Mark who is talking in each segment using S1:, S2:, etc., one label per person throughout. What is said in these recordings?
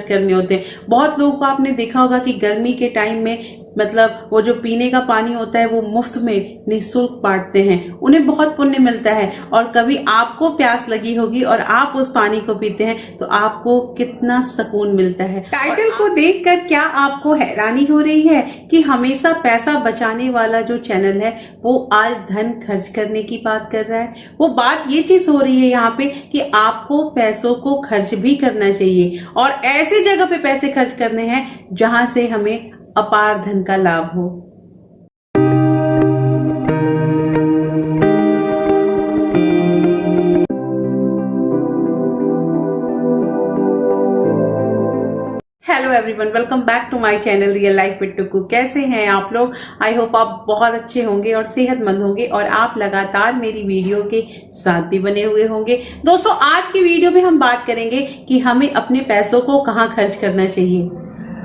S1: करने होते हैं। बहुत लोगों को आपने देखा होगा कि गर्मी के टाइम में मतलब वो जो पीने का पानी होता है वो मुफ्त में निःशुल्क बांटते हैं, उन्हें बहुत पुण्य मिलता है। और कभी आपको प्यास लगी होगी और आप उस पानी को पीते हैं तो आपको कितना सुकून मिलता है। टाइटल को देखकर क्या आपको हैरानी हो रही है कि हमेशा पैसा बचाने वाला जो चैनल है वो आज धन खर्च करने की बात कर रहा है? वो बात ये चीज हो रही है यहाँ पे कि आपको पैसों को खर्च भी करना चाहिए और ऐसी जगह पे पैसे खर्च करने हैं जहां से हमें अपार धन का लाभ हो। Hello everyone, welcome back to my channel real life with Tuku. कैसे हैं आप लोग? आई होप आप बहुत अच्छे होंगे और सेहतमंद होंगे और आप लगातार मेरी वीडियो के साथ भी बने हुए होंगे। दोस्तों, आज की वीडियो में हम बात करेंगे कि हमें अपने पैसों को कहाँ खर्च करना चाहिए।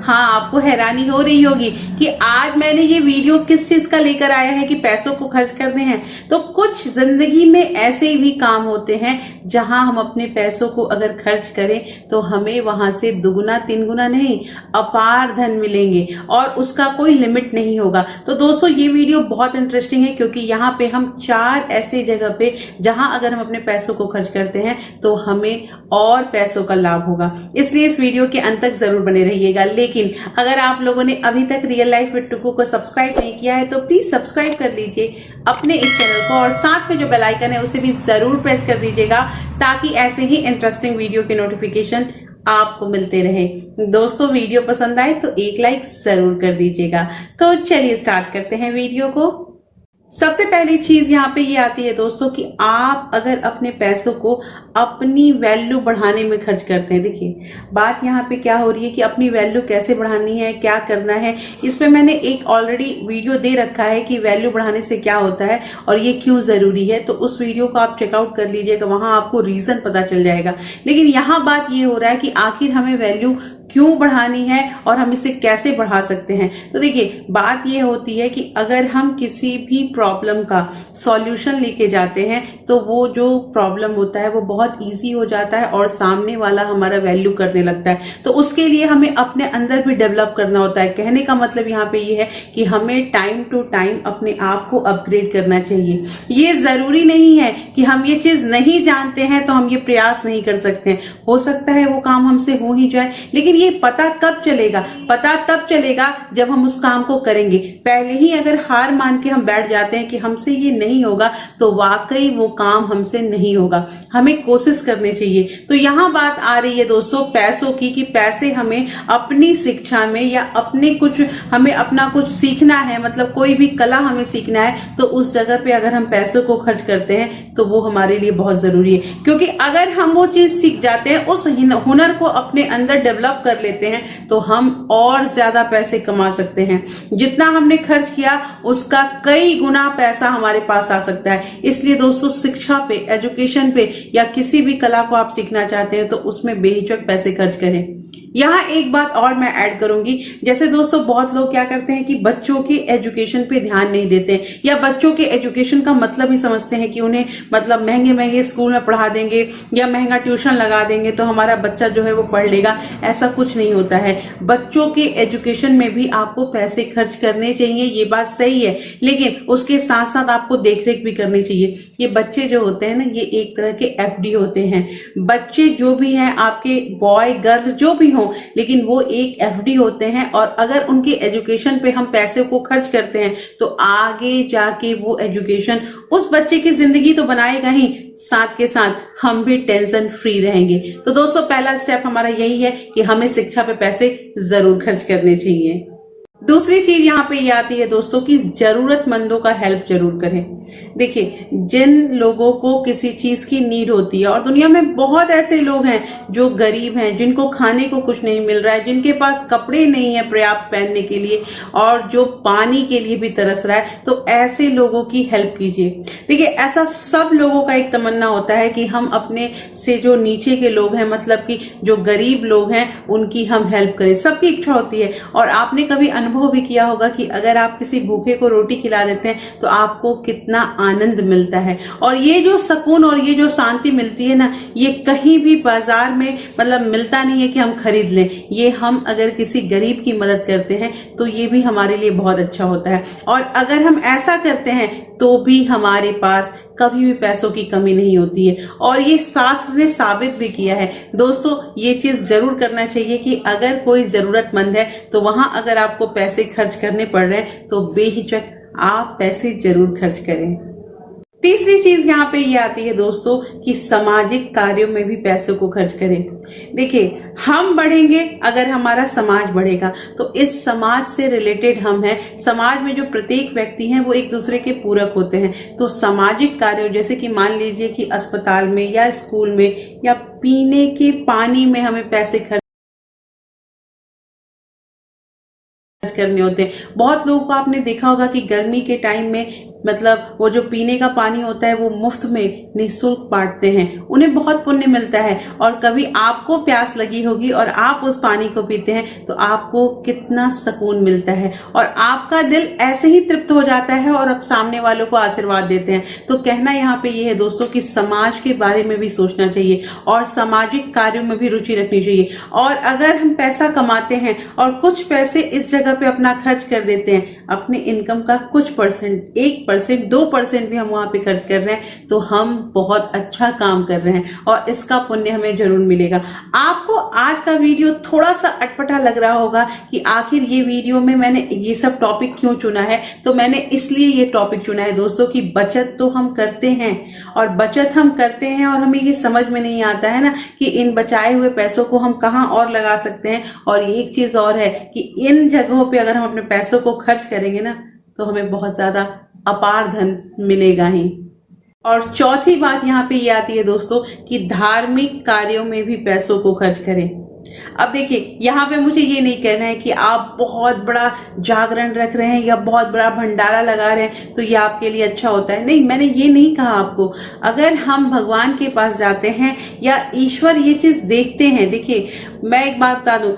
S1: हाँ, आपको हैरानी हो रही होगी कि आज मैंने ये वीडियो किस चीज का लेकर आया है कि पैसों को खर्च करने हैं। तो कुछ जिंदगी में ऐसे भी काम होते हैं जहां हम अपने पैसों को अगर खर्च करें तो हमें वहां से दुगुना तीन गुना नहीं, अपार धन मिलेंगे और उसका कोई लिमिट नहीं होगा। तो दोस्तों, ये वीडियो बहुत इंटरेस्टिंग है क्योंकि यहाँ पे हम 4 ऐसे जगह पे जहां अगर हम अपने पैसों को खर्च करते हैं तो हमें और पैसों का लाभ होगा। इसलिए इस वीडियो के अंत तक जरूर बने रहिएगा। लेकिन अगर आप लोगों ने अभी तक रियल लाइफ विद टुकू को सब्सक्राइब नहीं किया है तो प्लीज सब्सक्राइब कर लीजिए अपने इस चैनल को और साथ में जो बेल आइकन है उसे भी जरूर प्रेस कर दीजिएगा ताकि ऐसे ही इंटरेस्टिंग वीडियो के नोटिफिकेशन आपको मिलते रहे। दोस्तों, वीडियो पसंद आए तो एक लाइक जरूर कर दीजिएगा। तो चलिए स्टार्ट करते हैं वीडियो को। सबसे पहली चीज यहाँ पे ये आती है दोस्तों कि आप अगर अपने पैसों को अपनी वैल्यू बढ़ाने में खर्च करते हैं। देखिए, बात यहाँ पे क्या हो रही है कि अपनी वैल्यू कैसे बढ़ानी है, क्या करना है। इस पे मैंने एक ऑलरेडी वीडियो दे रखा है कि वैल्यू बढ़ाने से क्या होता है और ये क्यों जरूरी है। तो उस वीडियो को आप चेकआउट कर लीजिएगा, वहां आपको रीजन पता चल जाएगा। लेकिन यहाँ बात ये हो रहा है कि आखिर हमें वैल्यू क्यों बढ़ानी है और हम इसे कैसे बढ़ा सकते हैं। तो देखिए, बात ये होती है कि अगर हम किसी भी प्रॉब्लम का सॉल्यूशन लेके जाते हैं तो वो जो प्रॉब्लम होता है वो बहुत इजी हो जाता है और सामने वाला हमारा वैल्यू करने लगता है। तो उसके लिए हमें अपने अंदर भी डेवलप करना होता है। कहने का मतलब यहाँ पे ये है कि हमें टाइम टू टाइम अपने आप को अपग्रेड करना चाहिए। ये जरूरी नहीं है कि हम ये चीज नहीं जानते हैं तो हम ये प्रयास नहीं कर सकते हैं। हो सकता है वो काम हमसे हो ही जाए, लेकिन ये पता कब चलेगा? पता तब चलेगा जब हम उस काम को करेंगे। पहले ही अगर हार मान के हम बैठ जाते हैं कि हमसे ये नहीं होगा तो वाकई वो काम हमसे नहीं होगा। हमें कोशिश करनी चाहिए। तो यहाँ बात आ रही है दोस्तों पैसों की कि पैसे हमें अपनी शिक्षा में या अपने कुछ हमें अपना कुछ सीखना है, मतलब कोई भी कला हमें सीखना है तो उस जगह पे अगर हम पैसों को खर्च करते हैं तो वो हमारे लिए बहुत जरूरी है। क्योंकि अगर हम वो चीज सीख जाते हैं, उस हुनर को अपने अंदर डेवलप कर लेते हैं तो हम और ज्यादा पैसे कमा सकते हैं। जितना हमने खर्च किया उसका कई गुना पैसा हमारे पास आ सकता है। इसलिए दोस्तों, शिक्षा पे, एजुकेशन पे या किसी भी कला को आप सीखना चाहते हैं तो उसमें बेहिचक पैसे खर्च करें। यहाँ एक बात और मैं ऐड करूंगी, जैसे दोस्तों बहुत लोग क्या करते हैं कि बच्चों के एजुकेशन पे ध्यान नहीं देते हैं या बच्चों के एजुकेशन का मतलब ही समझते हैं कि उन्हें मतलब महंगे महंगे स्कूल में पढ़ा देंगे या महंगा ट्यूशन लगा देंगे तो हमारा बच्चा जो है वो पढ़ लेगा। ऐसा कुछ नहीं होता है। बच्चों के एजुकेशन में भी आपको पैसे खर्च करने चाहिए, ये बात सही है, लेकिन उसके साथ साथ आपको देखरेख भी करनी चाहिए। ये बच्चे जो होते हैं ना, ये एक तरह के एफडी होते हैं। बच्चे जो भी हैं आपके, बॉय गर्ल जो भी हो, लेकिन वो एक एफडी होते हैं और अगर उनके एजुकेशन पे हम पैसे को खर्च करते हैं तो आगे जाके वो एजुकेशन उस बच्चे की जिंदगी तो बनाएगा ही, साथ के साथ हम भी टेंशन फ्री रहेंगे। तो दोस्तों, पहला स्टेप हमारा यही है कि हमें शिक्षा पे पैसे जरूर खर्च करने चाहिए। दूसरी चीज यहाँ पे ये आती है दोस्तों कि जरूरतमंदों का हेल्प जरूर करें। देखिए, जिन लोगों को किसी चीज की नीड होती है, और दुनिया में बहुत ऐसे लोग हैं जो गरीब हैं, जिनको खाने को कुछ नहीं मिल रहा है, जिनके पास कपड़े नहीं है पर्याप्त पहनने के लिए और जो पानी के लिए भी तरस रहा है, तो ऐसे लोगों की हेल्प कीजिए। देखिए, ऐसा सब लोगों का एक तमन्ना होता है कि हम अपने से जो नीचे के लोग हैं, मतलब कि जो गरीब लोग हैं, उनकी हम हेल्प करें। सबकी इच्छा होती है। और आपने कभी अनुभव अनुभव भी किया होगा कि अगर आप किसी भूखे को रोटी खिला देते हैं तो आपको कितना आनंद मिलता है। और ये जो सुकून और ये जो शांति मिलती है ना, ये कहीं भी बाजार में मतलब मिलता नहीं है कि हम खरीद लें। ये हम अगर किसी गरीब की मदद करते हैं तो ये भी हमारे लिए बहुत अच्छा होता है। और अगर हम ऐसा करते हैं तो भी हमारे पास कभी भी पैसों की कमी नहीं होती है। और ये शास्त्र ने साबित भी किया है दोस्तों। ये चीज जरूर करना चाहिए कि अगर कोई जरूरतमंद है तो वहां अगर आपको पैसे खर्च करने पड़ रहे हैं तो बेहिचक आप पैसे जरूर खर्च करें। तीसरी चीज यहाँ पे ये आती है दोस्तों कि सामाजिक कार्यों में भी पैसों को खर्च करें। देखिए, हम बढ़ेंगे अगर हमारा समाज बढ़ेगा, तो इस समाज से रिलेटेड हम हैं। समाज में जो प्रत्येक व्यक्ति हैं वो एक दूसरे के पूरक होते हैं। तो सामाजिक कार्यों जैसे कि मान लीजिए कि अस्पताल में या स्कूल में या पीने के पानी में हमें पैसे खर्च करने होते हैं। बहुत लोगों को आपने देखा होगा कि गर्मी के टाइम में मतलब वो जो पीने का पानी होता है वो मुफ्त में निःशुल्क बांटते हैं, उन्हें बहुत पुण्य मिलता है। और कभी आपको प्यास लगी होगी और आप उस पानी को पीते हैं तो आपको कितना सुकून मिलता है और आपका दिल ऐसे ही तृप्त हो जाता है और आप सामने वालों को आशीर्वाद देते हैं। तो कहना यहाँ पे ये है दोस्तों कि समाज के बारे में भी सोचना चाहिए और सामाजिक कार्यों में भी रुचि रखनी चाहिए। और अगर हम पैसा कमाते हैं और कुछ पैसे इस जगह पे अपना खर्च कर देते हैं, अपने इनकम का कुछ परसेंट, 1%, 2% भी हम वहां पे खर्च कर रहे हैं, तो हम बहुत अच्छा काम कर रहे हैं और इसका पुण्य हमें जरूर मिलेगा। आपको आज का वीडियो थोड़ा सा अटपटा लग रहा होगा कि आखिर ये वीडियो में मैंने ये सब टॉपिक क्यों चुना है। तो मैंने इसलिए ये टॉपिक चुना है दोस्तों कि बचत तो हम करते हैं और बचत हम करते हैं और हमें ये समझ में नहीं आता है ना कि इन बचाए हुए पैसों को हम कहाँ और लगा सकते हैं। और एक चीज और है कि इन जगहों पे अगर हम अपने पैसों को खर्च करेंगे ना तो हमें बहुत ज्यादा अपार धन मिलेगा ही। और चौथी बात यहाँ पे ये आती है दोस्तों कि धार्मिक कार्यों में भी पैसों को खर्च करें। अब देखिए, यहाँ पे मुझे ये नहीं कहना है कि आप बहुत बड़ा जागरण रख रहे हैं या बहुत बड़ा भंडारा लगा रहे हैं तो ये आपके लिए अच्छा होता है। नहीं, मैंने ये नहीं कहा आपको। अगर हम भगवान के पास जाते हैं या ईश्वर ये चीज देखते हैं, देखिए मैं एक बात बता दूं,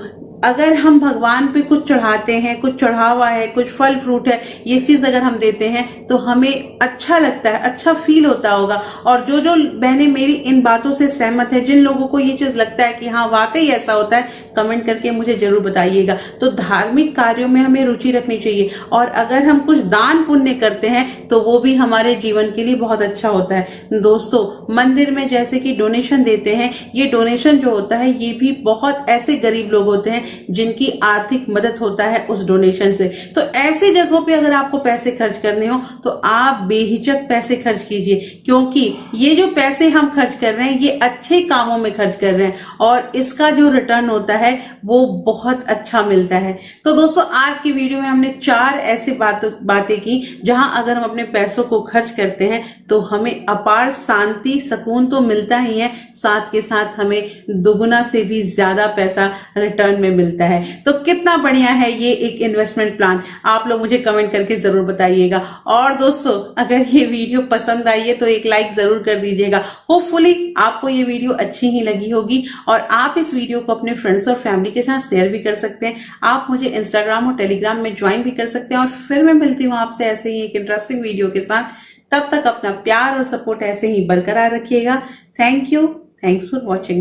S1: अगर हम भगवान पे कुछ चढ़ाते हैं, कुछ चढ़ावा है, कुछ फल फ्रूट है, ये चीज अगर हम देते हैं तो हमें अच्छा लगता है, अच्छा फील होता होगा। और जो जो बहनें मेरी इन बातों से सहमत है, जिन लोगों को ये चीज लगता है कि हाँ वाकई ऐसा होता है, कमेंट करके मुझे जरूर बताइएगा। तो धार्मिक कार्यों में हमें रुचि रखनी चाहिए और अगर हम कुछ दान पुण्य करते हैं तो वो भी हमारे जीवन के लिए बहुत अच्छा होता है। दोस्तों, मंदिर में जैसे कि डोनेशन देते हैं, ये डोनेशन जो होता है ये भी बहुत ऐसे गरीब लोग होते हैं जिनकी आर्थिक मदद होता है उस डोनेशन से। तो ऐसी जगहों पे अगर आपको पैसे खर्च करने हो तो आप बेहिचक पैसे खर्च कीजिए, क्योंकि ये जो पैसे हम खर्च कर रहे हैं ये अच्छे कामों में खर्च कर रहे हैं और इसका जो रिटर्न होता है वो बहुत अच्छा मिलता है। तो दोस्तों, आज की वीडियो में हमने 4 ऐसी बातें की जहां अगर हम अपने पैसों को खर्च करते हैं तो हमें अपार शांति, सुकून तो मिलता ही है, साथ के साथ हमें दुगुना से भी ज्यादा पैसा रिटर्न में मिलता है। तो कितना बढ़िया है ये एक इन्वेस्टमेंट प्लान, आप लोग मुझे कमेंट करके जरूर बताइएगा। और दोस्तों, अगर ये वीडियो पसंद आई है तो एक लाइक जरूर कर दीजिएगा। होपफुली आपको ये वीडियो अच्छी ही लगी होगी और आप इस वीडियो को अपने फ्रेंड्स और फैमिली के साथ शेयर भी कर सकते हैं। आप मुझे इंस्टाग्राम और टेलीग्राम में ज्वाइन भी कर सकते हैं। और फिर मैं मिलती हूँ आपसे ऐसे ही एक इंटरेस्टिंग वीडियो के साथ। तब तक अपना प्यार और सपोर्ट ऐसे ही बरकरार रखिएगा। Thank you, thanks for watching.